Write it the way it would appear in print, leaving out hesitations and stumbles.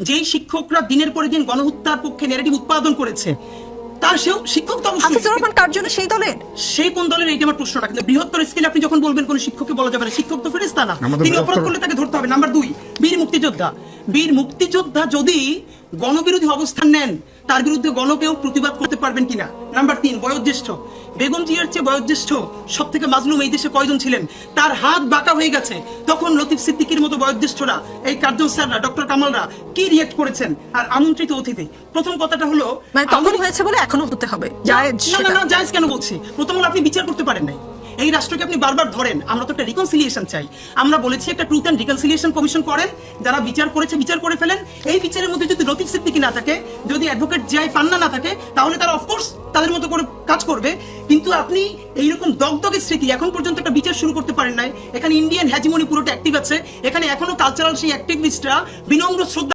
যেই শিক্ষকরা দিনের পরে দিন গণহত্যার পক্ষে ন্যারেটিভ উৎপাদন করেছে, তার সেও শিক্ষক তো হাফিজুর রহমান কার জন্য সেই দলের, সেই কোন দলের, এইটা আমার প্রশ্নটা। কিন্তু বৃহত্তর স্কেলে আপনি যখন বলবেন কোন শিক্ষককে বলা যাবে না, শিক্ষক তো ফেরেশতা না, তিনি অপরাধ করলে তাকে ধরতে হবে। নাম্বার 2, বীর মুক্তিযোদ্ধা। বীর মুক্তিযোদ্ধা যদি গণবিরোধী অবস্থান নেন, তার বিরুদ্ধে গণকেও প্রতিবাদ করতে পারবেন কিনা। নাম্বার 3, বয়োজ্যেষ্ঠ। বেগম জিয়ার চেয়ে বয়োজ্যেষ্ঠ সব থেকে মাজলুম এই দেশে কয়জন ছিলেন? তার হাত বাঁকা হয়ে গেছে, তখন লতিফ সিদ্দিকীর মতো বয়োজ্যেষ্ঠরা, এই কার্জন স্যাররা, ডক্টর কামালরা কি রিয়েক্ট করেছেন। আর আমন্ত্রিত অতিথি, প্রথম কথাটা হলো মানে তখন হয়েছে বলে এখনো হতে হবে জায়েজ। না, জায়েজ কেন বলছি? প্রথম হলো আপনি বিচার করতে পারেন নাই, এই রাষ্ট্রকে আপনি বারবার ধরেন। আমরা তো একটা রিকনসিলিয়েশন চাই, আমরা বলেছি একটা ট্রুথ অ্যান্ড রিকনসিলিয়েশন কমিশন করেন, যারা বিচার করেছে বিচার করে ফেলেন। এই বিচারের মধ্যে যদি লতিফ সিদ্দিকী না থাকে, যদি অ্যাডভোকেট জিয়াই পান্না না থাকে, তাহলে তারা অফকোর্স তাদের মতো করে কাজ করবে। কিন্তু আপনি এইরকম দগদগের স্মৃতি, এখন পর্যন্ত একটা বিচার শুরু করতে পারেন নাই। এখানে ইন্ডিয়ান হ্যাজিমনি পুরোটা অ্যাক্টিভ আছে, এখানে এখনো কালচারাল সেই অ্যাক্টিভিস্টরা বিনম্র শ্রদ্ধা